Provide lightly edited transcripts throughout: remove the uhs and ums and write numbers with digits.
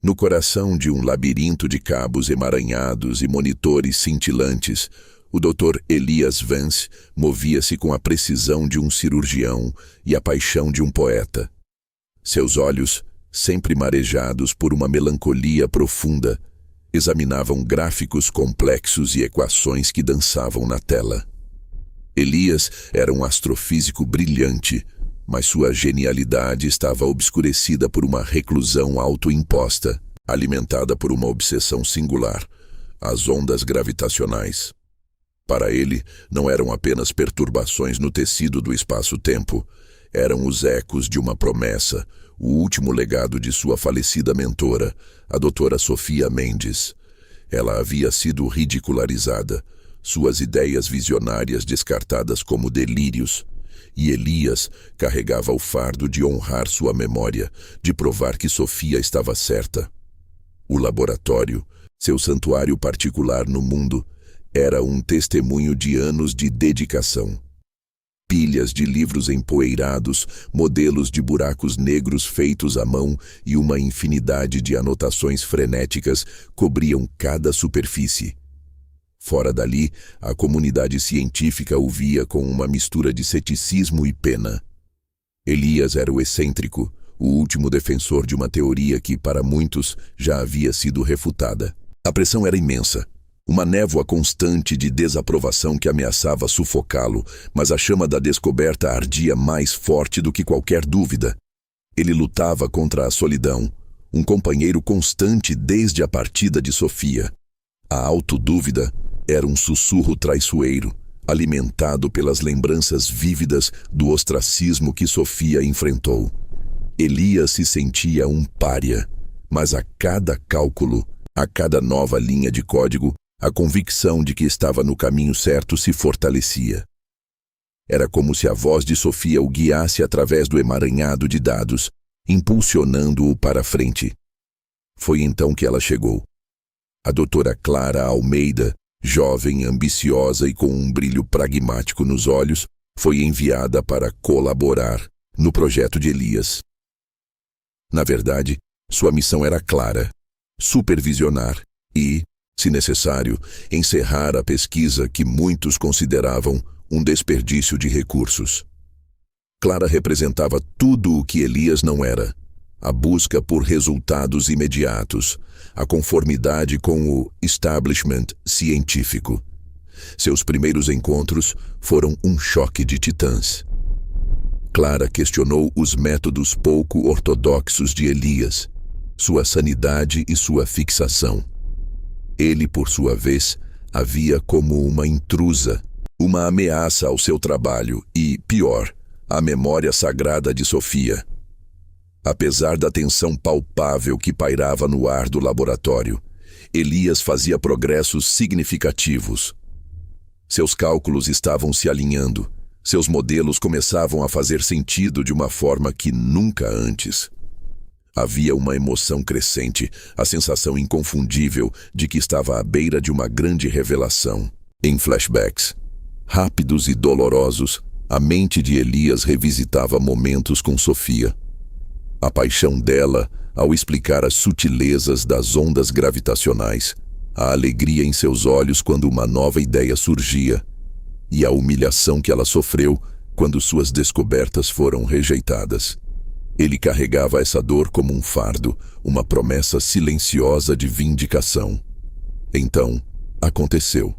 No coração de um labirinto de cabos emaranhados e monitores cintilantes, o Dr. Elias Vance movia-se com a precisão de um cirurgião e a paixão de um poeta. Seus olhos, sempre marejados por uma melancolia profunda, examinavam gráficos complexos e equações que dançavam na tela. Elias era um astrofísico brilhante, mas sua genialidade estava obscurecida por uma reclusão autoimposta, alimentada por uma obsessão singular, as ondas gravitacionais. Para ele, não eram apenas perturbações no tecido do espaço-tempo, eram os ecos de uma promessa, o último legado de sua falecida mentora, a doutora Sofia Mendes. Ela havia sido ridicularizada, suas ideias visionárias descartadas como delírios, e Elias carregava o fardo de honrar sua memória, de provar que Sofia estava certa. O laboratório, seu santuário particular no mundo, era um testemunho de anos de dedicação. Pilhas de livros empoeirados, modelos de buracos negros feitos à mão e uma infinidade de anotações frenéticas cobriam cada superfície. Fora dali, a comunidade científica o via com uma mistura de ceticismo e pena. Elias era o excêntrico, o último defensor de uma teoria que, para muitos, já havia sido refutada. A pressão era imensa. Uma névoa constante de desaprovação que ameaçava sufocá-lo, mas a chama da descoberta ardia mais forte do que qualquer dúvida. Ele lutava contra a solidão, um companheiro constante desde a partida de Sofia. A autodúvida era um sussurro traiçoeiro, alimentado pelas lembranças vívidas do ostracismo que Sofia enfrentou. Elias se sentia um pária, mas a cada cálculo, a cada nova linha de código, a convicção de que estava no caminho certo se fortalecia. Era como se a voz de Sofia o guiasse através do emaranhado de dados, impulsionando-o para a frente. Foi então que ela chegou. A doutora Clara Almeida, jovem, ambiciosa e com um brilho pragmático nos olhos, foi enviada para colaborar no projeto de Elias. Na verdade, sua missão era clara: supervisionar e, se necessário, encerrar a pesquisa que muitos consideravam um desperdício de recursos. Clara representava tudo o que Elias não era: a busca por resultados imediatos, a conformidade com o establishment científico. Seus primeiros encontros foram um choque de titãs. Clara questionou os métodos pouco ortodoxos de Elias, sua sanidade e sua fixação. Ele, por sua vez, a via como uma intrusa, uma ameaça ao seu trabalho e, pior, à memória sagrada de Sofia. Apesar da tensão palpável que pairava no ar do laboratório, Elias fazia progressos significativos. Seus cálculos estavam se alinhando, seus modelos começavam a fazer sentido de uma forma que nunca antes. Havia uma emoção crescente, a sensação inconfundível de que estava à beira de uma grande revelação. Em flashbacks, rápidos e dolorosos, a mente de Elias revisitava momentos com Sofia. A paixão dela ao explicar as sutilezas das ondas gravitacionais, a alegria em seus olhos quando uma nova ideia surgia, e a humilhação que ela sofreu quando suas descobertas foram rejeitadas. Ele carregava essa dor como um fardo, uma promessa silenciosa de vindicação. Então, aconteceu.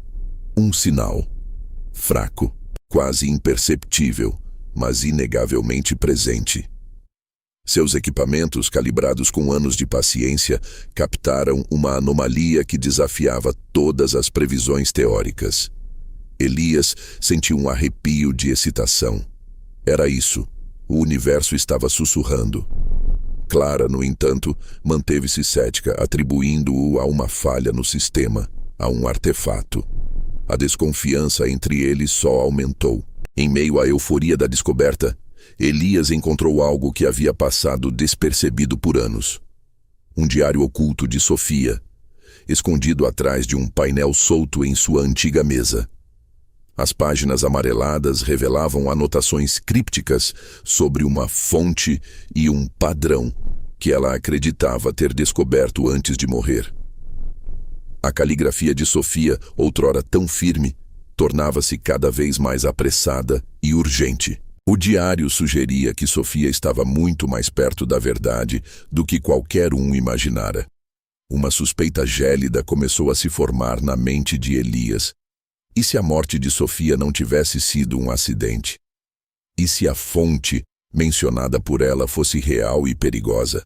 Um sinal. Fraco, quase imperceptível, mas inegavelmente presente. Seus equipamentos, calibrados com anos de paciência, captaram uma anomalia que desafiava todas as previsões teóricas. Elias sentiu um arrepio de excitação. Era isso. O universo estava sussurrando. Clara, no entanto, manteve-se cética, atribuindo-o a uma falha no sistema, a um artefato. A desconfiança entre eles só aumentou. Em meio à euforia da descoberta, Elias encontrou algo que havia passado despercebido por anos. Um diário oculto de Sofia, escondido atrás de um painel solto em sua antiga mesa. As páginas amareladas revelavam anotações crípticas sobre uma fonte e um padrão, que ela acreditava ter descoberto antes de morrer. A caligrafia de Sofia, outrora tão firme, tornava-se cada vez mais apressada e urgente. O diário sugeria que Sofia estava muito mais perto da verdade do que qualquer um imaginara. Uma suspeita gélida começou a se formar na mente de Elias. E se a morte de Sofia não tivesse sido um acidente? E se a fonte mencionada por ela fosse real e perigosa?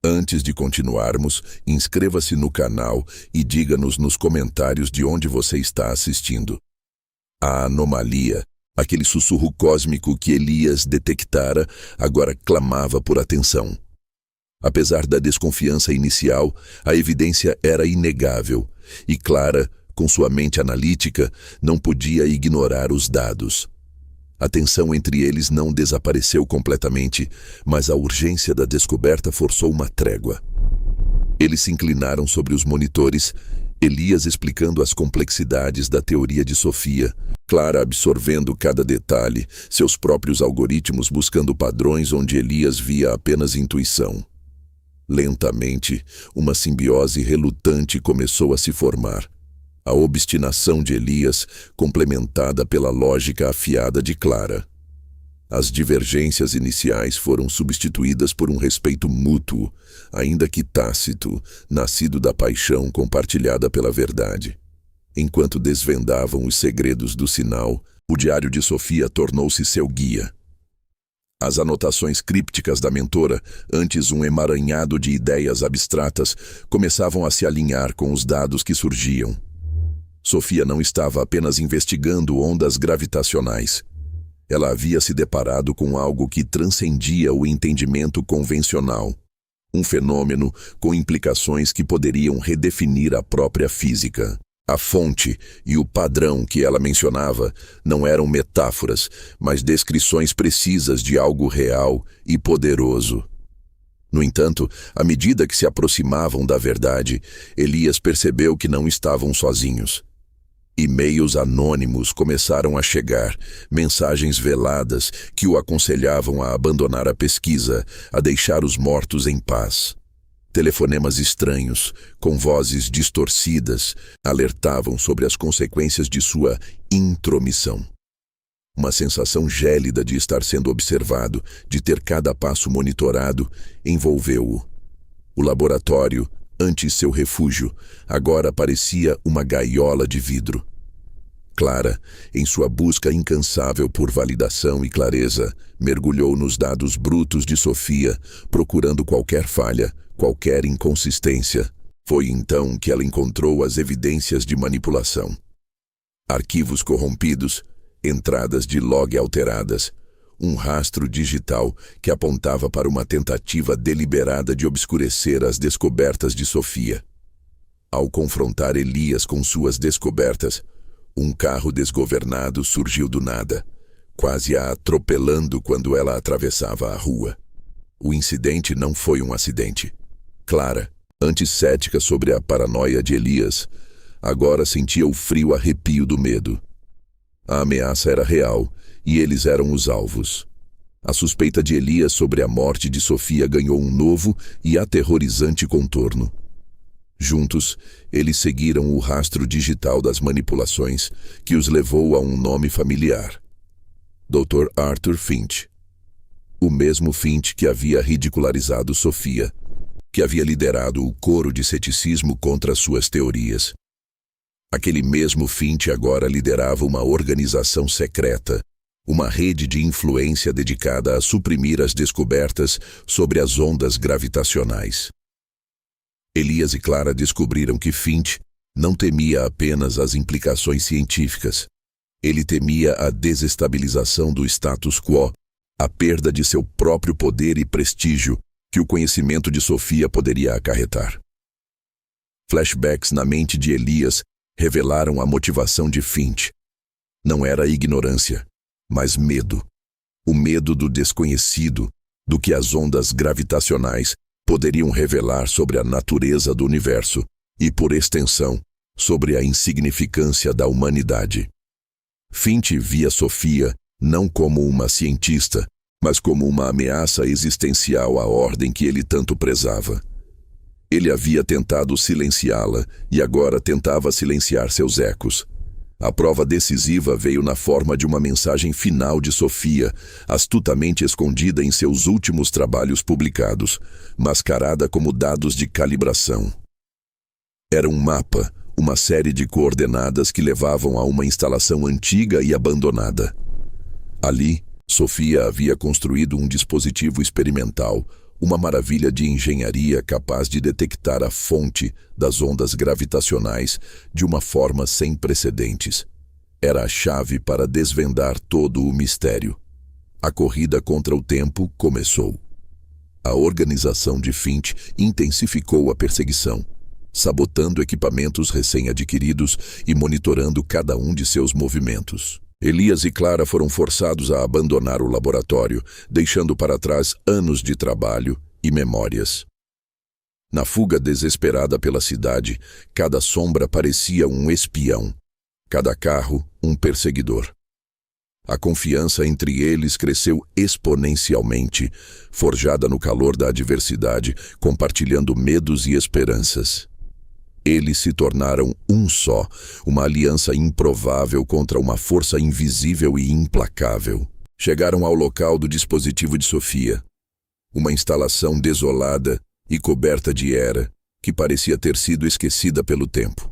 Antes de continuarmos, inscreva-se no canal e diga-nos nos comentários de onde você está assistindo. A anomalia, aquele sussurro cósmico que Elias detectara, agora clamava por atenção. Apesar da desconfiança inicial, a evidência era inegável, e Clara, com sua mente analítica, não podia ignorar os dados. A tensão entre eles não desapareceu completamente, mas a urgência da descoberta forçou uma trégua. Eles se inclinaram sobre os monitores, Elias explicando as complexidades da teoria de Sofia, Clara absorvendo cada detalhe, seus próprios algoritmos buscando padrões onde Elias via apenas intuição. Lentamente, uma simbiose relutante começou a se formar. A obstinação de Elias, complementada pela lógica afiada de Clara. As divergências iniciais foram substituídas por um respeito mútuo, ainda que tácito, nascido da paixão compartilhada pela verdade. Enquanto desvendavam os segredos do sinal, o diário de Sofia tornou-se seu guia. As anotações crípticas da mentora, antes um emaranhado de ideias abstratas, começavam a se alinhar com os dados que surgiam. Sofia não estava apenas investigando ondas gravitacionais. Ela havia se deparado com algo que transcendia o entendimento convencional. Um fenômeno com implicações que poderiam redefinir a própria física. A fonte e o padrão que ela mencionava não eram metáforas, mas descrições precisas de algo real e poderoso. No entanto, à medida que se aproximavam da verdade, Elias percebeu que não estavam sozinhos. E-mails anônimos começaram a chegar, mensagens veladas que o aconselhavam a abandonar a pesquisa, a deixar os mortos em paz. Telefonemas estranhos, com vozes distorcidas, alertavam sobre as consequências de sua intromissão. Uma sensação gélida de estar sendo observado, de ter cada passo monitorado, envolveu-o. O laboratório, antes seu refúgio, agora parecia uma gaiola de vidro. Clara, em sua busca incansável por validação e clareza, mergulhou nos dados brutos de Sofia, procurando qualquer falha, qualquer inconsistência. Foi então que ela encontrou as evidências de manipulação. Arquivos corrompidos, entradas de log alteradas, um rastro digital que apontava para uma tentativa deliberada de obscurecer as descobertas de Sofia. Ao confrontar Elias com suas descobertas, um carro desgovernado surgiu do nada, quase a atropelando quando ela atravessava a rua. O incidente não foi um acidente. Clara, antes cética sobre a paranoia de Elias, agora sentia o frio arrepio do medo. A ameaça era real e eles eram os alvos. A suspeita de Elias sobre a morte de Sofia ganhou um novo e aterrorizante contorno. Juntos, eles seguiram o rastro digital das manipulações que os levou a um nome familiar. Dr. Arthur Finch. O mesmo Finch que havia ridicularizado Sofia, que havia liderado o coro de ceticismo contra suas teorias. Aquele mesmo Finch agora liderava uma organização secreta, uma rede de influência dedicada a suprimir as descobertas sobre as ondas gravitacionais. Elias e Clara descobriram que Finch não temia apenas as implicações científicas. Ele temia a desestabilização do status quo, a perda de seu próprio poder e prestígio que o conhecimento de Sofia poderia acarretar. Flashbacks na mente de Elias revelaram a motivação de Finch. Não era ignorância, mas medo. O medo do desconhecido, do que as ondas gravitacionais poderiam revelar sobre a natureza do universo e, por extensão, sobre a insignificância da humanidade. Finch via Sofia não como uma cientista, mas como uma ameaça existencial à ordem que ele tanto prezava. Ele havia tentado silenciá-la e agora tentava silenciar seus ecos. A prova decisiva veio na forma de uma mensagem final de Sofia, astutamente escondida em seus últimos trabalhos publicados, mascarada como dados de calibração. Era um mapa, uma série de coordenadas que levavam a uma instalação antiga e abandonada. Ali, Sofia havia construído um dispositivo experimental, uma maravilha de engenharia capaz de detectar a fonte das ondas gravitacionais de uma forma sem precedentes. Era a chave para desvendar todo o mistério. A corrida contra o tempo começou. A organização de Finch intensificou a perseguição, sabotando equipamentos recém-adquiridos e monitorando cada um de seus movimentos. Elias e Clara foram forçados a abandonar o laboratório, deixando para trás anos de trabalho e memórias. Na fuga desesperada pela cidade, cada sombra parecia um espião, cada carro um perseguidor. A confiança entre eles cresceu exponencialmente, forjada no calor da adversidade, compartilhando medos e esperanças. Eles se tornaram um só, uma aliança improvável contra uma força invisível e implacável. Chegaram ao local do dispositivo de Sofia, uma instalação desolada e coberta de era que parecia ter sido esquecida pelo tempo.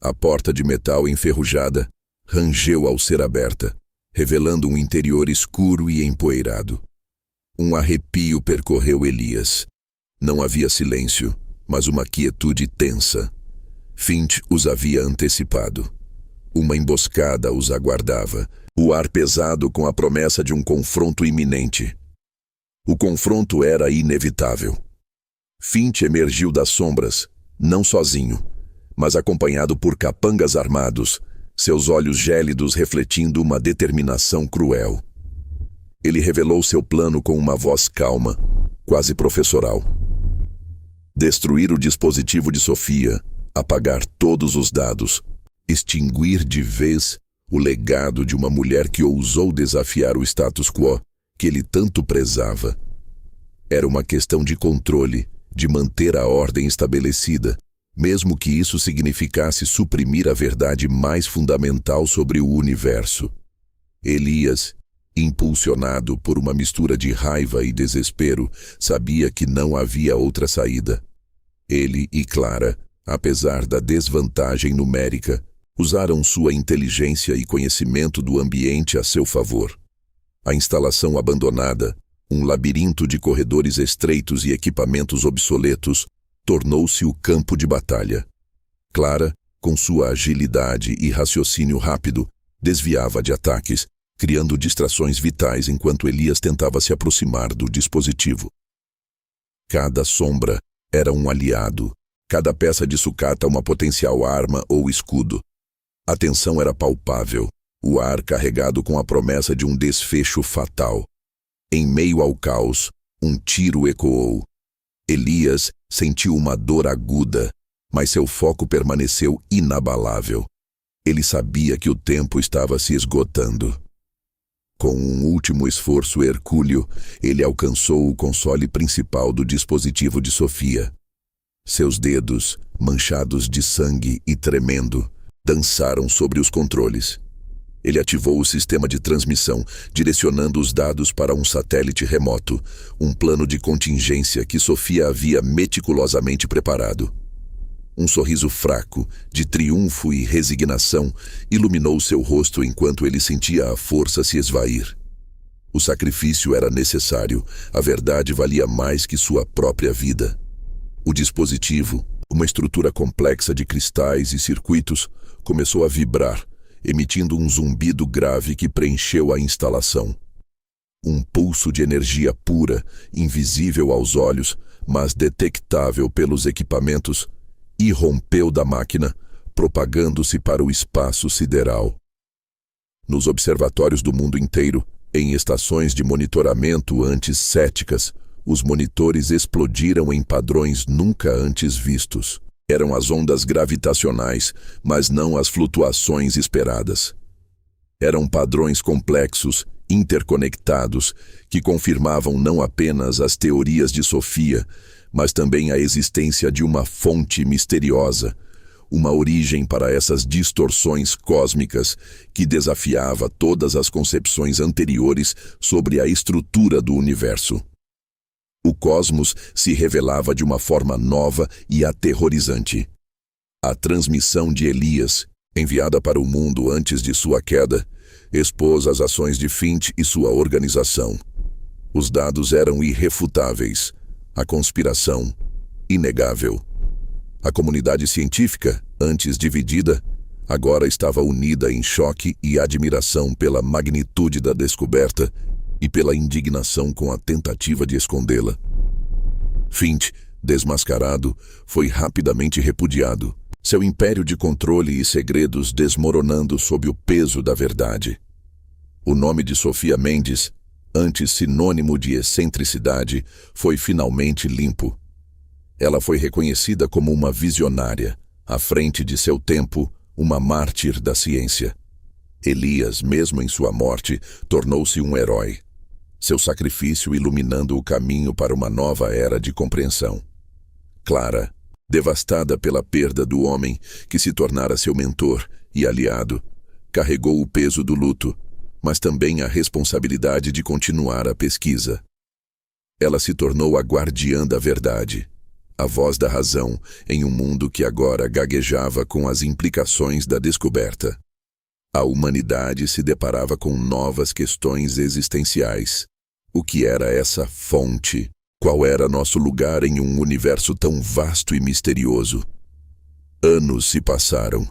A porta de metal enferrujada rangeu ao ser aberta, revelando um interior escuro e empoeirado. Um arrepio percorreu Elias. Não havia silêncio, mas uma quietude tensa. Finch os havia antecipado. Uma emboscada os aguardava, o ar pesado com a promessa de um confronto iminente. O confronto era inevitável. Finch emergiu das sombras, não sozinho, mas acompanhado por capangas armados, seus olhos gélidos refletindo uma determinação cruel. Ele revelou seu plano com uma voz calma, quase professoral. Destruir o dispositivo de Sofia, apagar todos os dados, extinguir de vez o legado de uma mulher que ousou desafiar o status quo que ele tanto prezava. Era uma questão de controle, de manter a ordem estabelecida, mesmo que isso significasse suprimir a verdade mais fundamental sobre o universo. Elias, impulsionado por uma mistura de raiva e desespero, sabia que não havia outra saída. Ele e Clara, apesar da desvantagem numérica, usaram sua inteligência e conhecimento do ambiente a seu favor. A instalação abandonada, um labirinto de corredores estreitos e equipamentos obsoletos, tornou-se o campo de batalha. Clara, com sua agilidade e raciocínio rápido, desviava de ataques, criando distrações vitais enquanto Elias tentava se aproximar do dispositivo. Cada sombra era um aliado, cada peça de sucata uma potencial arma ou escudo. A tensão era palpável, o ar carregado com a promessa de um desfecho fatal. Em meio ao caos, um tiro ecoou. Elias sentiu uma dor aguda, mas seu foco permaneceu inabalável. Ele sabia que o tempo estava se esgotando. Com um último esforço hercúleo, ele alcançou o console principal do dispositivo de Sofia. Seus dedos, manchados de sangue e tremendo, dançaram sobre os controles. Ele ativou o sistema de transmissão, direcionando os dados para um satélite remoto, um plano de contingência que Sofia havia meticulosamente preparado. Um sorriso fraco, de triunfo e resignação, iluminou seu rosto enquanto ele sentia a força se esvair. O sacrifício era necessário, a verdade valia mais que sua própria vida. O dispositivo, uma estrutura complexa de cristais e circuitos, começou a vibrar, emitindo um zumbido grave que preencheu a instalação. Um pulso de energia pura, invisível aos olhos, mas detectável pelos equipamentos, irrompeu da máquina, propagando-se para o espaço sideral. Nos observatórios do mundo inteiro, em estações de monitoramento antes céticas, os monitores explodiram em padrões nunca antes vistos. Eram as ondas gravitacionais, mas não as flutuações esperadas. Eram padrões complexos, interconectados, que confirmavam não apenas as teorias de Sofia, mas também a existência de uma fonte misteriosa, uma origem para essas distorções cósmicas que desafiava todas as concepções anteriores sobre a estrutura do universo. O cosmos se revelava de uma forma nova e aterrorizante. A transmissão de Elias, enviada para o mundo antes de sua queda, expôs as ações de Finch e sua organização. Os dados eram irrefutáveis, a conspiração inegável. A comunidade científica, antes dividida, agora estava unida em choque e admiração pela magnitude da descoberta e pela indignação com a tentativa de escondê-la. Finch, desmascarado, foi rapidamente repudiado, seu império de controle e segredos desmoronando sob o peso da verdade. O nome de Sofia Mendes, antes sinônimo de excentricidade, foi finalmente limpo. Ela foi reconhecida como uma visionária, à frente de seu tempo, uma mártir da ciência. Elias, mesmo em sua morte, tornou-se um herói, seu sacrifício iluminando o caminho para uma nova era de compreensão. Clara, devastada pela perda do homem que se tornara seu mentor e aliado, carregou o peso do luto, mas também a responsabilidade de continuar a pesquisa. Ela se tornou a guardiã da verdade, a voz da razão em um mundo que agora gaguejava com as implicações da descoberta. A humanidade se deparava com novas questões existenciais. O que era essa fonte? Qual era nosso lugar em um universo tão vasto e misterioso? Anos se passaram.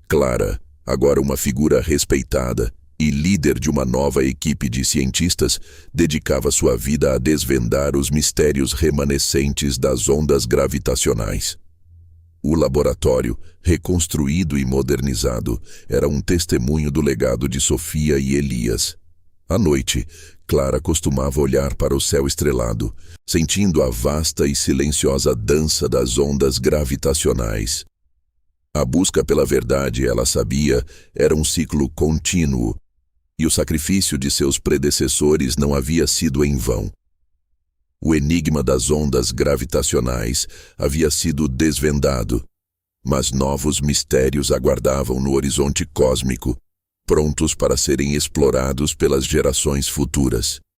Clara, agora uma figura respeitada e líder de uma nova equipe de cientistas, dedicava sua vida a desvendar os mistérios remanescentes das ondas gravitacionais. O laboratório, reconstruído e modernizado, era um testemunho do legado de Sofia e Elias. À noite, Clara costumava olhar para o céu estrelado, sentindo a vasta e silenciosa dança das ondas gravitacionais. A busca pela verdade, ela sabia, era um ciclo contínuo, e o sacrifício de seus predecessores não havia sido em vão. O enigma das ondas gravitacionais havia sido desvendado, mas novos mistérios aguardavam no horizonte cósmico, prontos para serem explorados pelas gerações futuras.